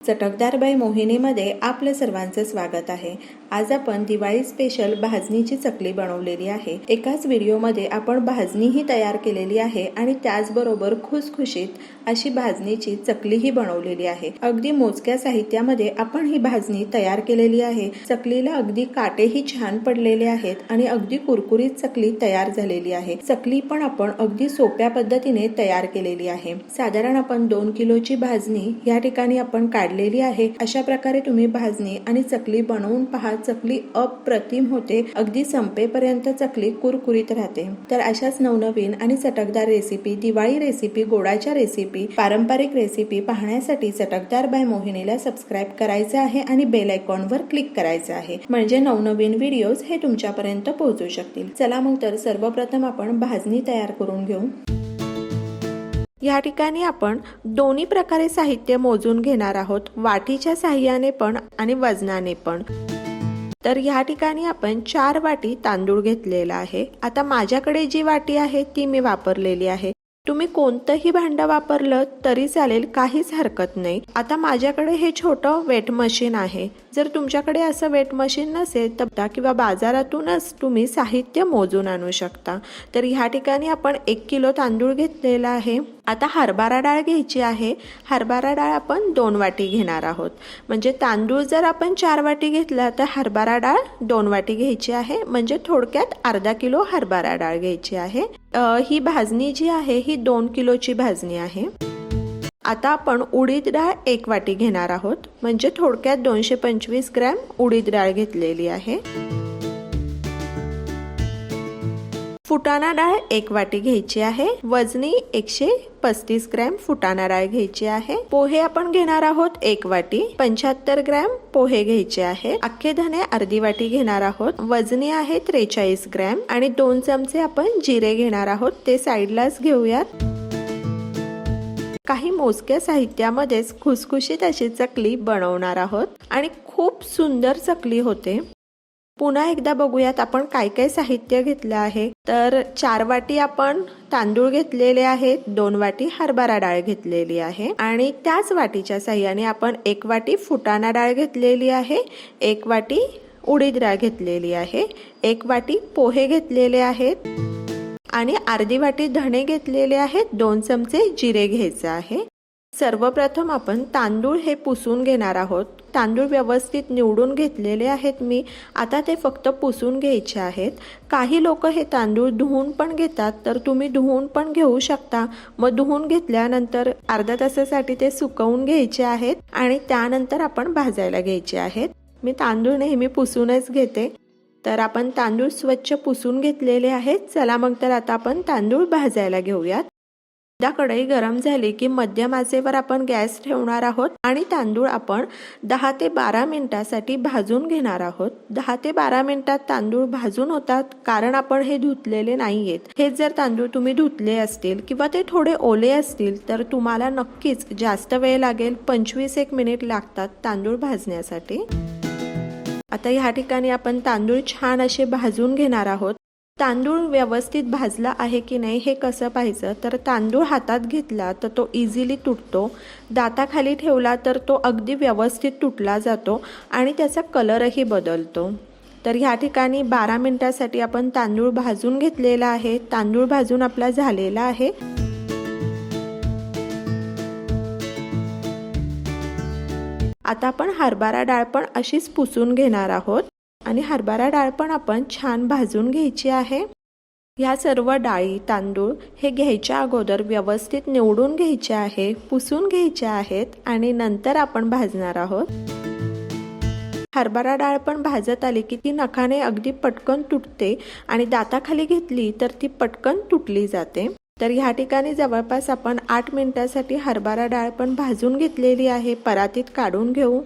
चटकदार बाई मोहिनीमध्ये आपलं सर्वांचं स्वागत आहे। आज आपण दिवाळी स्पेशल भाजणीची चकली बनवलेली आहे। एकाच व्हिडिओमध्ये आपण भाजणीही तयार केलेली आहे आणि त्याचबरोबर खुसखुशीत अशी भाजणीची चकलीही बनवलेली आहे। अगदी मोजक्या साहित्यामध्ये आपण ही भाजणी तयार केलेली आहे। चकलीला अगदी काटेही छान पडलेले आहेत आणि अगदी कुरकुरीत चकली तयार झालेली आहे। चकली पण आपण अगदी सोप्या पद्धतीने तयार केलेली आहे। साधारण आपण 2 किलोची भाजणी या ठिकाणी आपण काढलेली आहे। अशा प्रकारे तुम्ही भाजणी आणि चकली बनवून पहा। चकली अप्रतिम होते, अगदी संपेपर्यंत चकली कुरकुरीत राहते। तर अशाच नवनवीन आणि चटकदार रेसिपी, दिवाळी रेसिपी, गोडाच्या रेसिपी, पारंपरिक रेसिपी पाहण्यासाठी चटकदार बाय मोहिनीला सबस्क्राइब करायचं आहे आणि बेल आयकॉनवर क्लिक करायचं आहे, म्हणजे नवनवीन व्हिडिओज हे तुमच्यापर्यंत पोहोचू शकतील। चला मग तर सर्वप्रथम आपण भाजणी तयार करून घेऊ। या ठिकाणी आपण दोन्ही प्रकारे साहित्य मोजून घेणार आहोत, वाटीच्या साहाय्याने पण आणि वजनाने पण। तर या ठिकाणी आपण 4 वाटी तांदूळ घेतलेला आहे। आता माझ्याकडे जी वाटी आहे ती मी वापरलेली आहे। तुम्ही कोणतंही भांडं वापरलं तरी चालेल, काहीच हरकत नाही। आता माझ्याकडे हे छोटं वेट मशीन आहे। जर तुमच्याकडे असं वेट मशीन नसेल तर किंवा बाजारातूनच तुम्ही साहित्य मोजून आणू शकता। तर ह्या ठिकाणी आपण 1 किलो तांदूळ घेतलेला आहे। आता हरभरा डाळ घ्यायची आहे। हरभरा डाळ आपण 2 वाटी घेणार आहोत, म्हणजे तांदूळ जर आपण 4 वाटी घेतला तर हरभरा डाळ 2 वाटी घ्यायची आहे, म्हणजे थोडक्यात अर्धा किलो हरभरा डाळ घ्यायची आहे। ही भाजणी जी आहे ही 2 किलोची भाजणी आहे। आता आपण उडीद डाळ 1 वाटी घेणार आहोत, म्हणजे थोडक्यात 225 ग्रॅम उडीद डाळ घेतलेली आहे। फुटाणा डाळ 1 वाटी घ्यायची आहे। वजनी 135 ग्रॅम फुटाणा डाळ घ्यायची आहे। पोहे आपण घेणार आहोत 1 वाटी, 75 ग्रॅम पोहे घ्यायचे आहे। अख्खे धने अर्धी वाटी घेणार आहोत, वजनी आहे 43 ग्रॅम आणि 2 चमचे आपण जिरे घेणार आहोत, ते साईडलाच घेऊयात। काही मोजक्या साहित्यामध्येच खुसखुशीत अशी चकली बनवणार आहोत आणि खूप सुंदर चकली होते। पुन्हा एकदा बघूयात आपण काय काय साहित्य घेतलं आहे। तर 4 वाटी आपण तांदूळ घेतलेले आहेत, 2 वाटी हरभरा डाळ घेतलेली आहे आणि त्याच वाटीच्या साहाय्याने आपण 1 वाटी फुटाणा डाळ घेतलेली आहे, 1 वाटी उडीद डाळ घेतलेली आहे, 1 वाटी पोहे घेतलेले आहेत आणि अर्धी वाटी धणे घेतलेले आहेत, 2 चमचे जिरे घ्यायचे आहे। सर्वप्रथम आपण तांदूळ हे पुसून घेणार आहोत। तांदूळ व्यवस्थित निवडून घेतलेले आहेत मी, आता ते फक्त पुसून घ्यायचे आहेत। काही लोक हे तांदूळ धुवून पण घेतात, तर तुम्ही धुवून पण घेऊ शकता। मग धुवून घेतल्यानंतर अर्ध्या तासासाठी ते सुकवून घ्यायचे आहेत आणि त्यानंतर आपण भाजायला घ्यायचे आहेत। मी तांदूळ नेहमी पुसूनच घेते, तर आपण तांदूळ स्वच्छ पुसून घेतलेले आहेत। चला मग तर आता आपण तांदूळ भाजायला घेऊयात। एकदा कढई गरम झाली की मध्यम आचेवर आपण गॅस ठेवणार आहोत आणि तांदूळ आपण 10 ते 12 मिनिटांसाठी भाजून घेणार आहोत। 10 ते 12 मिनिटात तांदूळ भाजून होतात, कारण आपण हे धुतलेले नाहीयेत। हे जर तांदूळ तुम्ही धुतले असतील किंवा ते थोडे ओले असतील तर तुम्हाला नक्कीच जास्त वेळ लागेल, 25-1 मिनिट लागतात तांदूळ भाजण्यासाठी। आता ह्या ठिकाणी आपण तांदूळ छान असे भाजून घेणार आहोत। तांदूळ व्यवस्थित भाजला आहे की नाही हे कसं पाहायचं, तर तांदूळ हातात घेतला तर तो इझिली तुटतो, दाताखाली ठेवला तर तो अगदी व्यवस्थित तुटला जातो आणि त्याचा कलरही बदलतो। तर ह्या ठिकाणी 12 मिनिटांसाठी आपण तांदूळ भाजून घेतलेला आहे। तांदूळ भाजून आपला झालेला आहे। आता आपण हरभरा डाळ पण अशीच पुसून घेणार आहोत आणि हरभरा डाळ पण आपण छान भाजून घ्यायची आहे। ह्या सर्व डाळी तांदूळ हे घ्यायच्या अगोदर व्यवस्थित निवडून घ्यायचे आहे, पुसून घ्यायचे आहेत आणि नंतर आपण भाजणार आहोत। हरभरा डाळ पण भाजत आली की ती नखाने अगदी पटकन तुटते आणि दाताखाली घेतली तर ती पटकन तुटली जाते। तर ह्या ठिकाणी जवळपास आपण 8 मिनिटांसाठी हरभरा डाळ पण भाजून घेतलेली आहे, परातीत काढून घेऊ।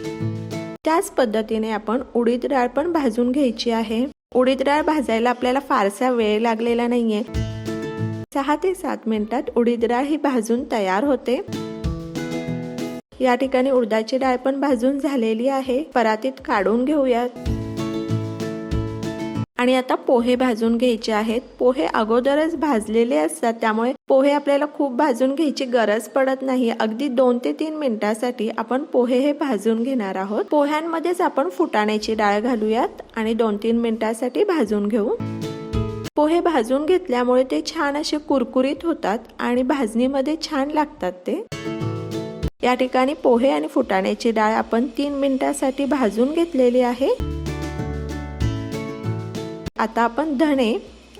त्याच पद्धतीने आपण उडीद डाळ पण भाजून घ्यायची आहे। उडीद डाळ भाजायला आपल्याला फारसा वेळ लागलेला नाहीये, 6 ते 7 मिनिटात उडीद डाळ ही भाजून तयार होते। या ठिकाणी उडदाची डाळ पण भाजून झालेली आहे, परातीत काढून घेऊयात। आणि आता पोहे भाजून घ्यायचे आहेत। पोहे अगोदरच भाजलेले असतात, त्यामुळे पोहे आपल्याला खूप भाजून घ्यायची गरज पडत नाही। अगदी 2 ते 3 मिनिटांसाठी आपण पोहे हे भाजून घेणार आहोत। पोह्यांमध्येच आपण फुटाण्याची डाळ घालूयात आणि 2-3 मिनिटांसाठी भाजून घेऊ। पोहे भाजून घेतल्यामुळे ते छान असे कुरकुरीत होतात आणि भाजणीमध्ये छान लागतात ते। या ठिकाणी पोहे आणि फुटाण्याची डाळ आपण 3 मिनिटांसाठी भाजून घेतलेली आहे। आता आपण धणे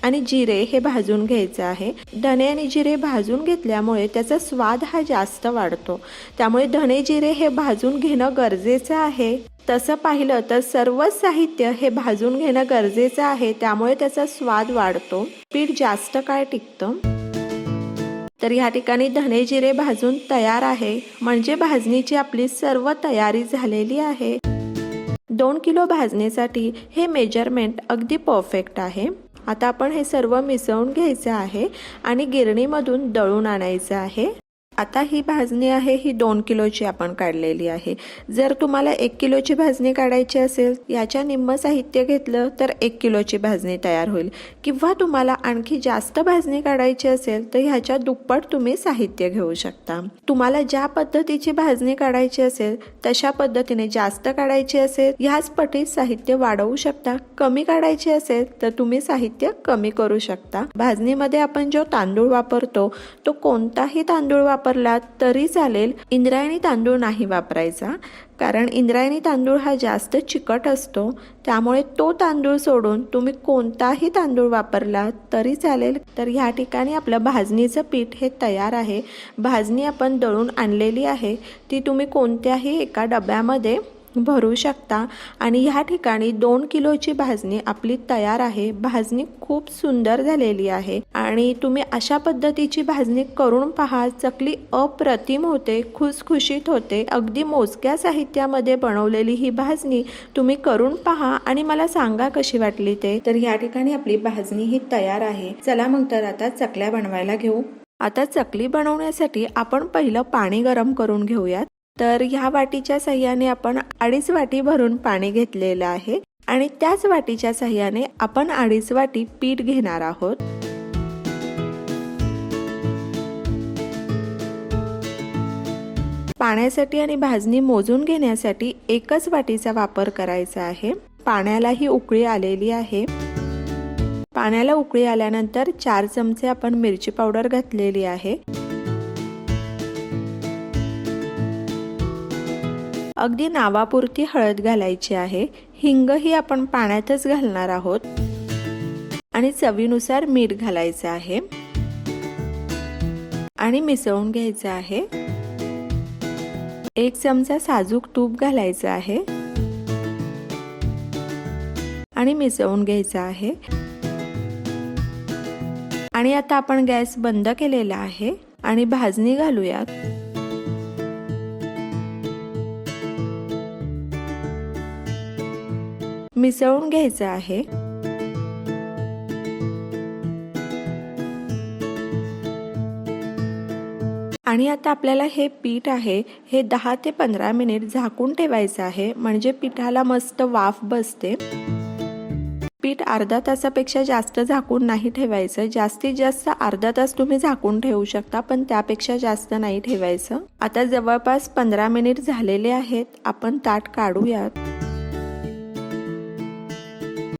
आणि जिरे हे भाजून घ्यायचे आहे। धणे आणि जिरे भाजून घेतल्यामुळे त्याचा स्वाद हा जास्त वाढतो, त्यामुळे धणे जिरे हे भाजून घेणं गरजेचं आहे। तसं पाहिलं तर सर्व साहित्य हे भाजून घेणं गरजेचं आहे, त्यामुळे त्याचा स्वाद वाढतो, पीठ जास्त काळ टिकतं। तर या ठिकाणी धणे जिरे भाजून तयार आहे, म्हणजे भाजणीची आपली सर्व तयारी झालेली आहे। 2 किलो भाजणीसाठी हे मेजरमेंट अगदी परफेक्ट आहे। आता आपण हे सर्व मिसळून घ्यायचं आहे आणि गिरणीमधून दळून आणायचं आहे। आता ही भाजणी आहे ही 2 किलोची आपण काढलेली आहे। जर तुम्हाला 1 किलोची भाजणी काढायची असेल, याच्या निम्म साहित्य घेतलं तर 1 किलोची भाजणी तयार होईल, किंवा तुम्हाला आणखी जास्त भाजणी काढायची असेल तर ह्याच्या दुप्पट तुम्ही साहित्य घेऊ शकता। तुम्हाला ज्या पद्धतीची भाजणी काढायची असेल तशा पद्धतीने जास्त काढायची असेल ह्याच पटीत साहित्य वाढवू शकता। कमी काढायची असेल तर तुम्ही साहित्य कमी करू शकता। भाजणीमध्ये आपण जो तांदूळ वापरतो तो कोणताही तांदूळ वापरला तरी चालेल, इंद्रायणी तांदूळ नाही वापरायचा, कारण इंद्रायणी तांदूळ हा जास्त चिकट असतो, त्यामुळे तो तांदूळ सोडून तुम्ही कोणताही तांदूळ वापरला तरी चालेल। तर ह्या ठिकाणी आपलं भाजणीचं पीठ हे तयार आहे। भाजणी आपण दळून आणलेली आहे, ती तुम्ही कोणत्याही एका डब्यामध्ये भरू शकता आणि ह्या ठिकाणी 2 किलोची भाजणी आपली तयार आहे। भाजणी खूप सुंदर झालेली आहे आणि तुम्ही अशा पद्धतीची भाजणी करून पहा, चकली अप्रतिम होते, खुसखुशीत होते। अगदी मोजक्या साहित्यामध्ये बनवलेली ही भाजणी तुम्ही करून पहा आणि मला सांगा कशी वाटली ते। तर ह्या ठिकाणी आपली भाजणी ही तयार आहे। चला मग तर आता चकल्या बनवायला घेऊ। आता चकली बनवण्यासाठी आपण पहिलं पाणी गरम करून घेऊयात। तर ह्या वाटीच्या साह्याने आपण 2.5 वाटी भरून पाणी घेतलेलं आहे आणि त्याच वाटीच्या साह्याने आपण 2.5 वाटी पीठ घेणार आहोत। पाण्यासाठी आणि भाजणी मोजून घेण्यासाठी एकच वाटीचा वापर करायचा आहे। पाण्यालाही उकळी आलेली आहे। पाण्याला उकळी आल्यानंतर 4 चमचे आपण मिरची पावडर घातलेली आहे। अगदी नावापुरती हळद घालायची आहे। हिंग ही आपण पाण्यातच घालणार आहोत आणि चवीनुसार मीठ घालायचं आहे आणि मिसळून घ्यायचं आहे। 1 चमचा साजूक तूप घालायचं आहे आणि मिसळून घ्यायचं आहे। आणि आता आपण गॅस बंद केलेला आहे आणि भाजणी घालूयात। मिसळून घ्यायचं आहे। आणि आता आपल्याला हे पीठ आहे हे 10 ते 15 मिनिट झाकून ठेवायचं आहे, म्हणजे पिठाला मस्त वाफ बसते। पीठ अर्धा तासापेक्षा जास्त झाकून नाही ठेवायचं। जास्तीत जास्त अर्धा तास तुम्ही झाकून ठेवू शकता, पण त्यापेक्षा जास्त नाही ठेवायचं। आता जवळपास 15 मिनिट झालेले आहेत। आपण ताट काढूयात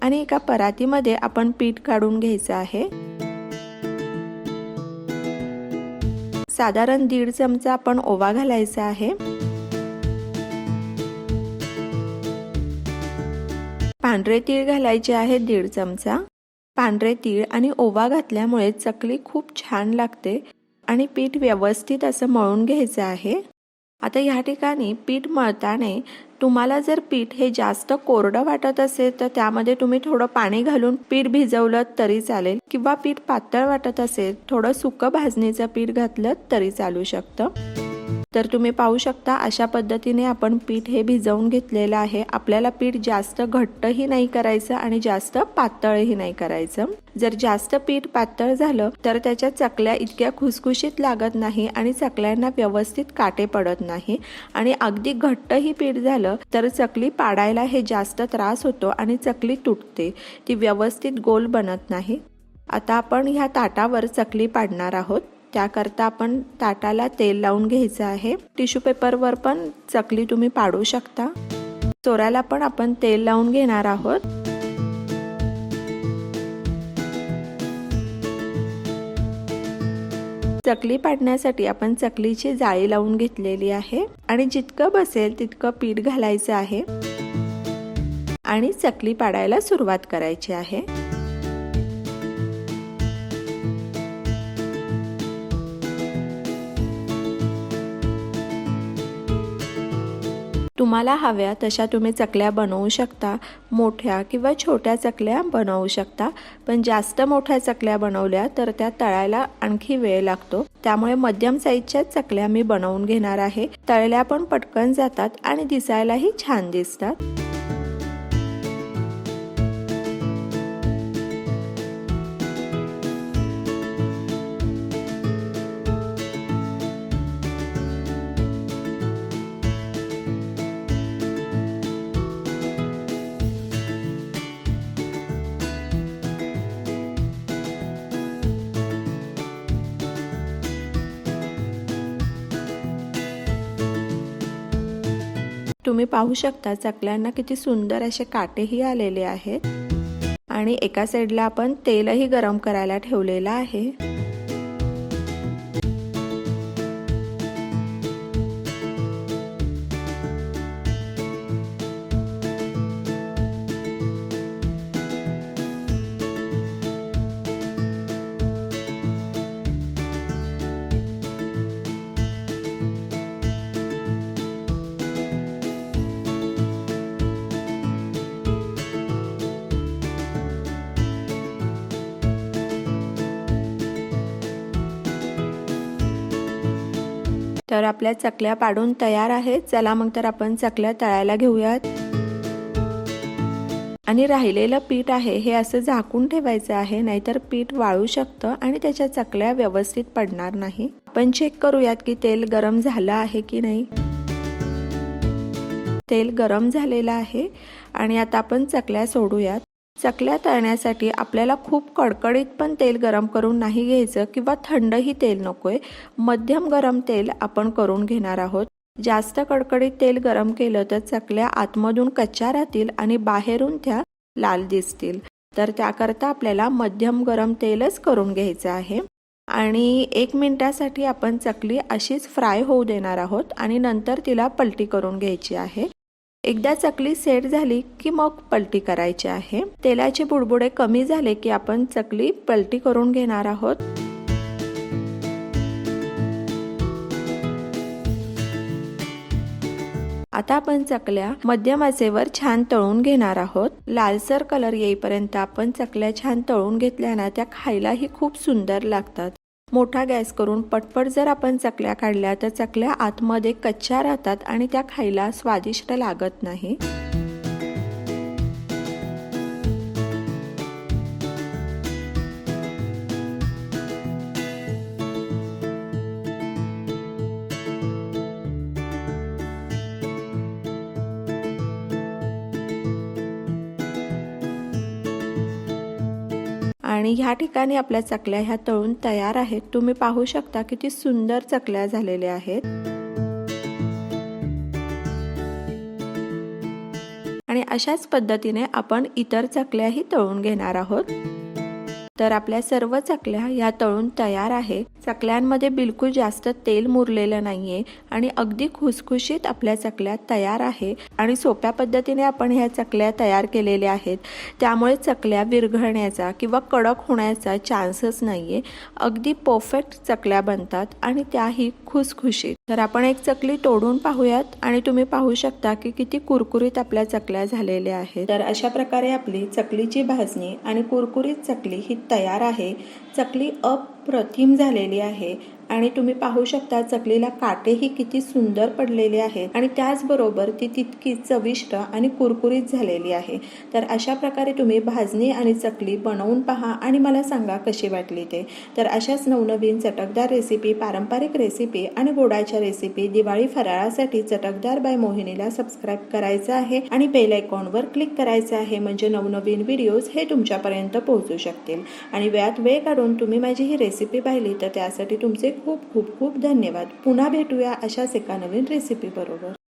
आणि एका परातीमध्ये आपण पीठ काढून घ्यायचं आहे। साधारण 1.5 चमचा आपण ओवा घालायचा आहे। पांढरे तीळ घालायचे आहे 1.5 चमचा। पांढरे तीळ आणि ओवा घातल्यामुळे चकली खूप छान लागते आणि पीठ व्यवस्थित असं मळून घ्यायचं आहे। आता ह्या ठिकाणी पीठ मळताना तुम्हाला जर पीठ हे जास्त कोरडं वाटत असेल तर त्यामध्ये तुम्ही थोडं पाणी घालून पीठ भिजवलं तरी चालेल, किंवा पीठ पातळ वाटत असेल थोडं सुकं भाजणीचं पीठ घातलं तरी चालू शकतं। तर तुम्ही पाहू शकता अशा पद्धतीने आपण पीठ हे भिजवून घेतलेलं आहे। आपल्याला पीठ जास्त घट्टही नाही करायचं आणि जास्त पातळही नाही करायचं। जर जास्त पीठ पातळ झालं तर त्याच्या चकल्या इतक्या खुसखुशीत लागत नाही आणि चकल्यांना व्यवस्थित काटे पडत नाही, आणि अगदी घट्टही पीठ झालं तर चकली पाडायला हे जास्त त्रास होतो आणि चकली तुटते, ती व्यवस्थित गोल बनत नाही। आता आपण ह्या ताटावर चकली पाडणार आहोत। त्याकरता आपण ताटाला तेल लावून घ्यायचं आहे। टिश्यू पेपरवर पण चकली तुम्ही पाडू शकता। चोराला पण आपण तेल लावून घेणार आहोत। चकली पाडण्यासाठी आपण चकलीची जाळी लावून घेतलेली आहे आणि जितकं बसेल तितकं पीठ घालायचं आहे आणि चकली पाडायला सुरुवात करायची आहे। तुम्हाला हव्या तशा तुम्ही चकल्या बनवू शकता, मोठ्या किंवा छोट्या चकल्या बनवू शकता, पण जास्त मोठ्या चकल्या बनवल्या तर त्या तळायला आणखी वेळ लागतो। त्यामुळे मध्यम साईजच्या चकल्या मी बनवून घेणार आहे। तळल्या पण पटकन जातात आणि दिसायलाही छान दिसतात। तुम्ही पाहू शकता चकल्यांना किती सुंदर असे काटेही आलेले आहेत आणि एका साईडला आपण तेलही गरम करायला ठेवलेलं आहे। तर आपल्या चकल्या पाडून तयार आहेत। चला मग तर आपण चकल्या तळायला घेऊयात। आणि राहिलेलं पीठ आहे हे असं झाकून ठेवायचं आहे, नाहीतर पीठ वाळू शकतं आणि त्याच्या चकल्या व्यवस्थित पडणार नाही। आपण चेक करूयात की तेल गरम झालं आहे की नाही। तेल गरम झालेलं आहे आणि आता आपण चकल्या सोडूयात। चकल्या तळण्यासाठी आपल्याला खूप कडकडीत पण तेल गरम करून नाही घ्यायचं किंवा थंडही तेल नकोय, मध्यम गरम तेल आपण करून घेणार आहोत। जास्त कडकडीत तेल गरम केलं तर चकल्या आतमधून कच्च्या राहतील आणि बाहेरून त्या लाल दिसतील। तर त्याकरता आपल्याला मध्यम गरम तेलच करून घ्यायचं आहे। आणि 1 मिनिटासाठी आपण चकली अशीच फ्राय होऊ देणार आहोत आणि नंतर तिला पलटी करून घ्यायची आहे। एकदा चकली सेट झाली की मग पलटी करायची आहे। तेलाचे बुडबुडे कमी झाले की आपण चकली पलटी करून घेणार आहोत। आता आपण चकल्या मध्यम आचेवर छान तळून घेणार आहोत। लालसर कलर येईपर्यंत आपण चकल्या छान तळून घेतल्याने त्या खायलाही खूप सुंदर लागतात। मोठा गॅस करून पटपट जर आपण चकल्या काढल्या तर चकल्या आतमध्ये कच्च्या राहतात आणि त्या खायला स्वादिष्ट लागत नाही। आणि ह्या ठिकाणी आपल्या चकल्या ह्या तळून तयार आहेत। तुम्ही पाहू शकता किती सुंदर चकल्या झालेल्या आहेत। आणि अशाच पद्धतीने आपण इतर चकल्याही तळून घेणार आहोत। तर आपल्या सर्व चकल्या ह्या तळून तयार आहे। चकल्यांमध्ये बिलकुल जास्त तेल मुरलेलं नाहीये आणि अगदी खुसखुशीत आपल्या चकल्या तयार आहे आणि सोप्या पद्धतीने आपण ह्या चकल्या तयार केलेल्या आहेत। त्यामुळे चकल्या विरघळण्याचा किंवा कडक होण्याचा चान्सच नाहीये। अगदी परफेक्ट चकल्या बनतात आणि त्याही खुसखुशीत। तर आपण एक चकली तोडून पाहूयात आणि तुम्ही पाहू शकता की किती कुरकुरीत आपल्या चकल्या झालेल्या आहेत। तर अशा प्रकारे आपली चकलीची भाजणी आणि कुरकुरीत चकली ही तयार आहे। चकली अप्रतिम झालेली आहे आणि तुम्ही पाहू शकता चकलीला काटेही किती सुंदर पडलेले आहेत आणि त्याचबरोबर ती तितकी चविष्ट आणि कुरकुरीत झालेली आहे। तर अशा प्रकारे तुम्ही भाजणी आणि चकली बनवून पहा आणि मला सांगा कशी वाटली ते। तर अशाच नवनवीन चटकदार रेसिपी, पारंपरिक रेसिपी आणि गोडाच्या रेसिपी दिवाळी फराळासाठी चटकदार बाय मोहिनीला सबस्क्राइब करायचं आहे आणि बेल आयकॉनवर क्लिक करायचं आहे, म्हणजे नवनवीन व्हिडिओज हे तुमच्यापर्यंत पोहोचू शकतील। आणि वेळात वेळ काढून तुम्ही माझी ही रेसिपी पाहिली तर त्यासाठी तुमचे खूप खूप खूप धन्यवाद। पुन्हा भेटूया अशाच एका नवीन रेसिपी बरोबर।